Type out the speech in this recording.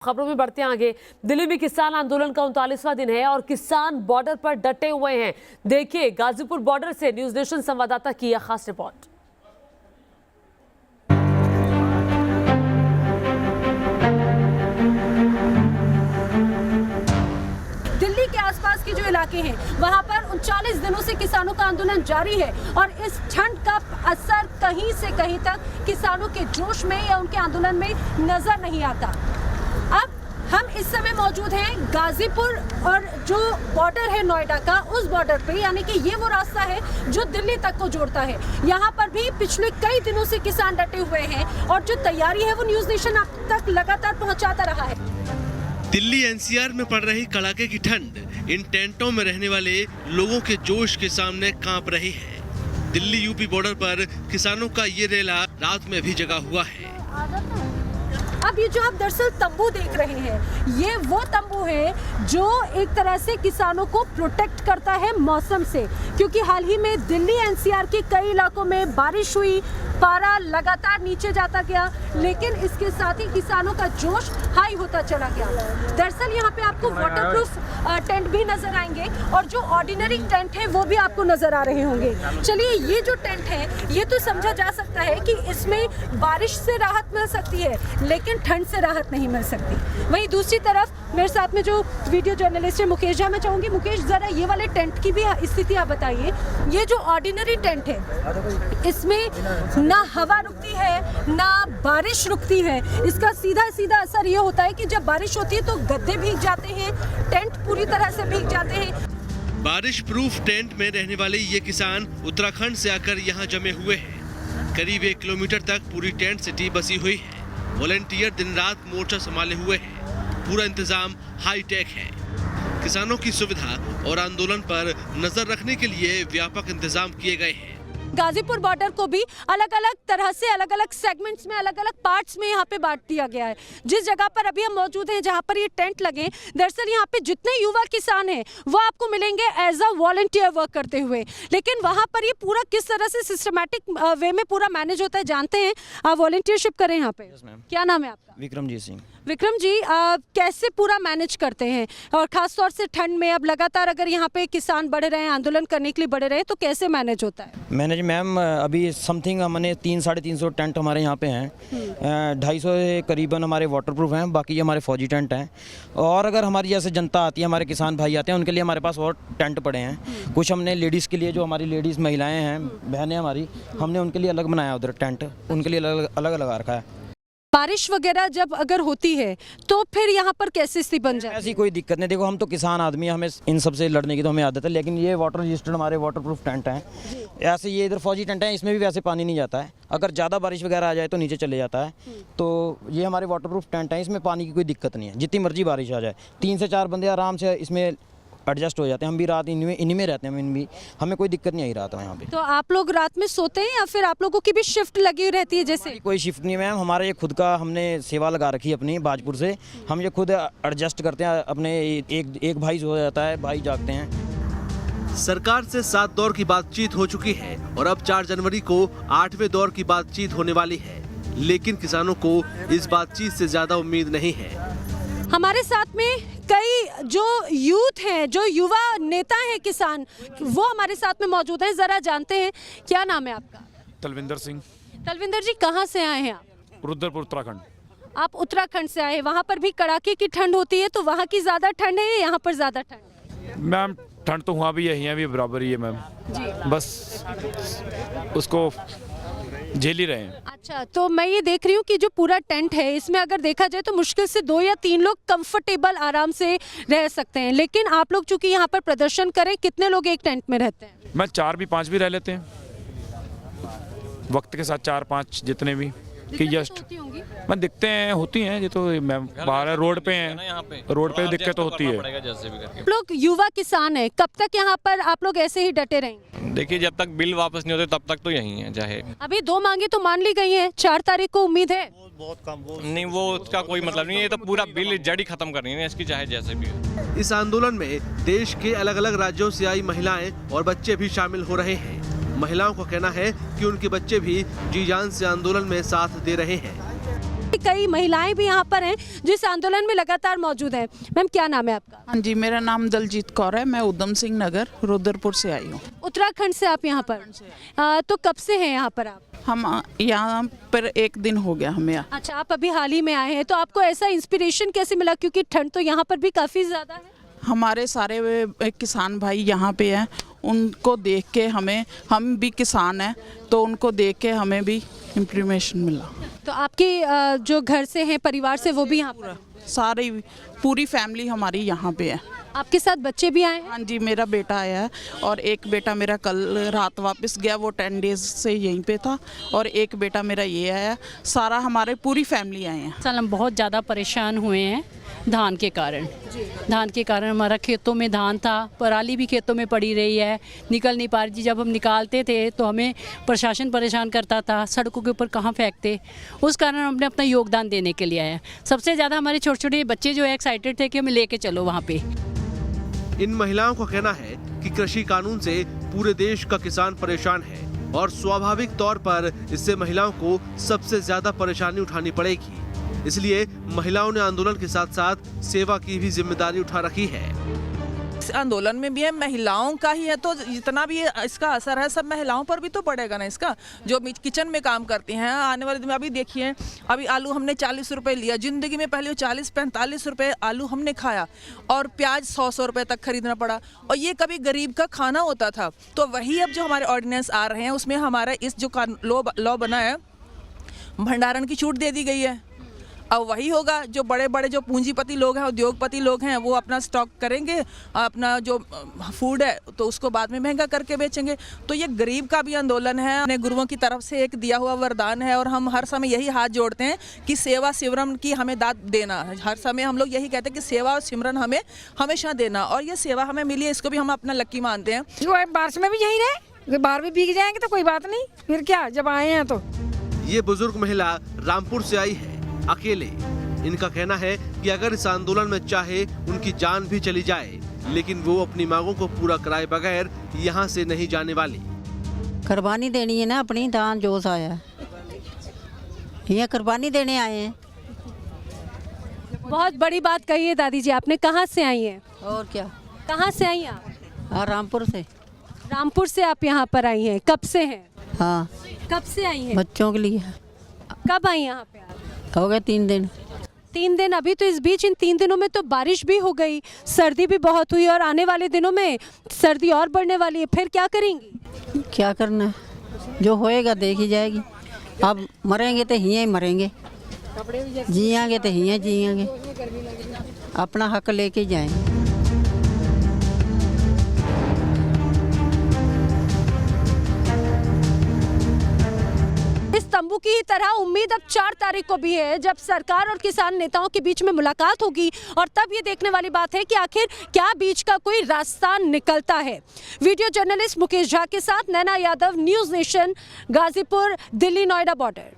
खबरों में बढ़ते हैं आगे। दिल्ली में किसान आंदोलन का 39वां दिन है और किसान बॉर्डर पर डटे हुए हैं। देखिए गाजीपुर बॉर्डर से न्यूज नेशन संवाददाता की यह खास रिपोर्ट। दिल्ली के आसपास के जो इलाके हैं वहां पर 39 दिनों से किसानों का आंदोलन जारी है और इस ठंड का असर कहीं से कहीं तक किसानों के जोश में या उनके आंदोलन में नजर नहीं आता। अब हम इस समय मौजूद हैं गाजीपुर और जो बॉर्डर है नोएडा का, उस बॉर्डर पे, यानी कि ये वो रास्ता है जो दिल्ली तक को जोड़ता है। यहाँ पर भी पिछले कई दिनों से किसान डटे हुए हैं और जो तैयारी है वो न्यूज नेशन आप तक लगातार पहुँचाता रहा है। दिल्ली एनसीआर में पड़ रही कड़ाके की ठंड इन टेंटों में रहने वाले लोगों के जोश के सामने कांप रही है। दिल्ली यूपी बॉर्डर पर किसानों का ये रेला रात में भी जगा हुआ है। अब ये जो आप दरअसल तंबू देख रहे हैं, ये वो तंबू है जो एक तरह से किसानों को प्रोटेक्ट करता है मौसम से, क्योंकि हाल ही में दिल्ली एनसीआर के कई इलाकों में बारिश हुई, पारा लगातार नीचे जाता गया, लेकिन इसके साथ ही किसानों का जोश हाई होता चला गया। दरअसल यहाँ पे आपको वाटरप्रूफ टेंट भी नजर आएंगे और जो ऑर्डिनरी टेंट है वो भी आपको नजर आ रहे होंगे। चलिए, ये जो टेंट है ये तो समझा जा सकता है कि इसमें बारिश से राहत मिल सकती है, लेकिन ठंड से राहत नहीं मिल सकती। वहीं दूसरी तरफ मेरे साथ में जो वीडियो जर्नलिस्ट है मुकेश झा, मैं चाहूंगी मुकेश जरा ये वाले टेंट की भी स्थिति आप बताइए। ये जो ऑर्डिनरी टेंट है इसमें ना हवा रुकती है ना बारिश रुकती है। इसका सीधा सीधा असर ये होता है कि जब बारिश होती है तो गद्दे भीग जाते हैं, टेंट पूरी तरह से भीग जाते हैं। बारिश प्रूफ टेंट में रहने वाले ये किसान उत्तराखंड से आकर यहाँ जमे हुए हैं। करीब 1 किलोमीटर तक पूरी टेंट सिटी बसी हुई है। वॉलंटियर दिन रात मोर्चा संभाले हुए हैं। पूरा इंतजाम हाई टेक है। किसानों की सुविधा और आंदोलन पर नजर रखने के लिए व्यापक इंतजाम किए गए हैं। गाजीपुर बॉर्डर को भी अलग अलग तरह से अलग अलग सेगमेंट्स में, अलग अलग पार्ट्स में यहाँ पे बांट दिया गया है। जिस जगह पर अभी हम मौजूद हैं, जहाँ पर ये टेंट लगे, दरअसल यहाँ पे जितने युवा किसान हैं वो आपको मिलेंगे एज अ वॉलंटियर वर्क करते हुए। लेकिन वहाँ पर ये पूरा किस तरह से सिस्टमैटिक वे में पूरा मैनेज होता है जानते हैं। आप वॉलंटियरशिप करें यहाँ पे। क्या नाम है आपका? विक्रमजीत सिंह। विक्रम जी, कैसे पूरा मैनेज करते हैं और खास तौर से ठंड में अब लगातार अगर यहाँ पे किसान बढ़ रहे हैं, आंदोलन करने के लिए बढ़ रहे हैं, तो कैसे मैनेज होता है? मैनेज मैम अभी समथिंग हमने 300-350 टेंट हमारे यहाँ पे हैं। 250 के करीबन हमारे वाटरप्रूफ हैं, बाकी हमारे फौजी टेंट हैं। और अगर हमारी जैसे जनता आती है, हमारे किसान भाई आते हैं, उनके लिए हमारे पास और टेंट पड़े हैं। कुछ हमने लेडीज़ के लिए, जो हमारी लेडीज़ महिलाएँ हैं, बहनें हमारी, हमने उनके लिए अलग बनाया उधर टेंट, उनके लिए अलग लगा रखा है। बारिश वगैरह जब अगर होती है तो फिर यहाँ पर कैसे स्थिति बन जाए? ऐसी कोई दिक्कत नहीं। देखो, हम तो किसान आदमी हैं, हमें इन सब से लड़ने की तो हमें आदत है, लेकिन ये वाटर रजिस्टर्ड हमारे वाटरप्रूफ टेंट हैं। ऐसे ये इधर फौजी टेंट हैं, इसमें भी वैसे पानी नहीं जाता है। अगर ज़्यादा बारिश वगैरह आ जाए तो नीचे चले जाता है। तो ये हमारे वाटरप्रूफ टेंट हैं, इसमें पानी की कोई दिक्कत नहीं है। जितनी मर्जी बारिश आ जाए, 3 से 4 बंदे आराम से इसमें एडजस्ट हो जाते हैं। हम भी रात इन्हीं में रहते हैं, हमें कोई दिक्कत नहीं आई रात में यहाँ पे। तो आप लोग रात में सोते हैं या फिर आप लोगों की भी शिफ्ट लगी रहती है? जैसे कोई शिफ्ट नहीं मैम, हमारा ये खुद का, हमने सेवा लगा रखी है अपनी बाजपुर से। हम ये खुद एडजस्ट करते हैं अपने। एक भाई सो जाता है, भाई जागते हैं। सरकार से 7 दौर की बातचीत हो चुकी है और अब 4 जनवरी को 8वें दौर की बातचीत होने वाली है, लेकिन किसानों को इस बातचीत से ज्यादा उम्मीद नहीं है। हमारे साथ में कई जो यूथ हैं, जो युवा नेता हैं किसान, वो हमारे साथ में मौजूद हैं। जरा जानते हैं, क्या नाम है आपका? तलविंदर सिंह। तलविंदर जी, कहाँ से आए हैं आप? रुद्रपुर, उत्तराखंड। आप उत्तराखंड से आए हैं। वहाँ पर भी कड़ाके की ठंड होती है, तो वहाँ की ज़्यादा ठंड है या यहाँ पर ज़्यादा ठंड है? मैम, ठंड तो वहाँ भी है, यहाँ भी बराबर ही है मैम जी। बस उसको झेल ही रहे हैं। अच्छा, तो मैं ये देख रही हूँ कि जो पूरा टेंट है, इसमें अगर देखा जाए तो मुश्किल से 2 या 3 लोग कंफर्टेबल आराम से रह सकते हैं। लेकिन आप लोग चूंकि यहाँ पर प्रदर्शन करें, कितने लोग एक टेंट में रहते हैं? मैं 4 भी 5 भी रह लेते हैं, वक्त के साथ 4-5 जितने भी कि जस्ट मैं दिखते हैं, होती हैं। ये तो मैम बाहर रोड पे हैं, रोड पे दिक्कत होती है। आप लोग युवा किसान है, कब तक यहाँ पर आप लोग ऐसे ही डटे रहेंगे? देखिए, जब तक बिल वापस नहीं होते तब तक तो यही है। चाहे अभी 2 मांगे तो मान ली गई हैं, 4 तारीख को उम्मीद है। बहुत कम नहीं, वो उसका कोई मतलब नहीं है। ये तो पूरा बिल जड़ ही खत्म करनी है इसकी, चाहे जैसे भी है। इस आंदोलन में देश के अलग अलग राज्यों से आई महिलाएं और बच्चे भी शामिल हो रहे हैं। महिलाओं का कहना है कि उनके बच्चे भी जी जान से आंदोलन में साथ दे रहे हैं। कई महिलाएं भी यहाँ पर हैं जो इस आंदोलन में लगातार मौजूद हैं। मैम, क्या नाम है आपका? हाँ जी, मेरा नाम दलजीत कौर है। मैं उधम सिंह नगर रुद्रपुर से आई हूँ। उत्तराखंड से आप यहाँ पर? तो कब से हैं यहाँ पर आप? हम यहाँ पर 1 दिन हो गया हमें। अच्छा, आप अभी हाल ही में आए हैं, तो आपको ऐसा इंस्पिरेशन कैसे मिला, क्योंकि ठंड तो यहाँ पर भी काफ़ी ज़्यादा है? हमारे सारे किसान भाई यहाँ पे हैं, उनको देख के हम भी किसान हैं तो उनको देख के हमें भी इंप्रूमेशन मिला। तो आपके जो घर से हैं, परिवार से, वो भी यहाँ पर? सारी पूरी फैमिली हमारी यहाँ पे है। आपके साथ बच्चे भी आए हैं? हाँ जी, मेरा बेटा आया है और एक बेटा मेरा कल रात वापस गया, वो 10 डेज से यहीं पे था, और एक बेटा मेरा ये आया। सारा हमारे पूरी फैमिली आए हैं। साल हम बहुत ज़्यादा परेशान हुए हैं धान के कारण। धान के कारण हमारा खेतों में धान था, पराली भी खेतों में पड़ी रही है, निकल नहीं पा रही थी। जब हम निकालते थे तो हमें प्रशासन परेशान करता था, सड़कों के ऊपर कहाँ फेंकते। उस कारण हमने अपना योगदान देने के लिए आया। सबसे ज़्यादा हमारे छोटे छोटे बच्चे जो है एक्साइटेड थे कि हमें लेके चलो वहाँ पे। इन महिलाओं का कहना है कि कृषि कानून से पूरे देश का किसान परेशान है और स्वाभाविक तौर पर इससे महिलाओं को सबसे ज्यादा परेशानी उठानी पड़ेगी। इसलिए महिलाओं ने आंदोलन के साथ साथ सेवा की भी जिम्मेदारी उठा रखी है। इस आंदोलन में भी है, महिलाओं का ही है, तो जितना भी इसका असर है सब महिलाओं पर भी तो पड़ेगा ना। इसका जो किचन में काम करती हैं, आने वाले दिन में अभी देखिए, अभी आलू हमने 40 रुपए लिया, जिंदगी में पहले 40-45 रुपए आलू हमने खाया, और प्याज 100 रुपए तक खरीदना पड़ा, और ये कभी गरीब का खाना होता था। तो वही अब जो हमारे ऑर्डिनेंस आ रहे हैं उसमें हमारा इस जो लॉ बना है, भंडारण की छूट दे दी गई है। अब वही होगा, जो बड़े बड़े जो पूंजीपति लोग हैं, उद्योगपति लोग हैं, वो अपना स्टॉक करेंगे, अपना जो फूड है तो उसको बाद में महंगा करके बेचेंगे। तो ये गरीब का भी आंदोलन है, अपने गुरुओं की तरफ से एक दिया हुआ वरदान है, और हम हर समय यही हाथ जोड़ते हैं कि सेवा सिमरन की हमें दाद देना। हर समय हम लोग यही कहते हैं कि सेवा और सिमरन हमें हमेशा देना, और ये सेवा हमें मिली है, इसको भी हम अपना लक्की मानते हैं। जो है बारिश में भी यही रहे, बाहर भी भीग जाएंगे तो कोई बात नहीं, फिर क्या, जब आए हैं तो। ये बुजुर्ग महिला रामपुर से आई है अकेले। इनका कहना है कि अगर इस आंदोलन में चाहे उनकी जान भी चली जाए, लेकिन वो अपनी मांगों को पूरा कराए बगैर यहाँ से नहीं जाने वाली। कुर्बानी देनी है ना अपनी, दान जोश आया, ये कुर्बानी देने आए हैं। बहुत बड़ी बात कही है दादी जी आपने। कहाँ से आई हैं? और क्या, कहाँ से आई आप? रामपुर से। रामपुर से आप यहाँ पर आई हैं? कब से हैं? हाँ, कब से आई हैं? बच्चों के लिए। कब आई यहाँ पे आप? हो गए 3 दिन। 3 दिन। अभी तो इस बीच इन 3 दिनों में तो बारिश भी हो गई, सर्दी भी बहुत हुई, और आने वाले दिनों में सर्दी और बढ़ने वाली है। फिर क्या करेंगी? क्या करना है, जो होएगा देखी जाएगी। अब मरेंगे तो हियाँ ही मरेंगे, जिएंगे तो हियाँ जिएंगे, अपना हक लेके जाएंगे। इस तंबू की ही तरह उम्मीद अब 4 तारीख को भी है, जब सरकार और किसान नेताओं के बीच में मुलाकात होगी, और तब ये देखने वाली बात है कि आखिर क्या बीच का कोई रास्ता निकलता है। वीडियो जर्नलिस्ट मुकेश झा के साथ Naina Yadav, News Nation, Ghazipur, Delhi Noida border.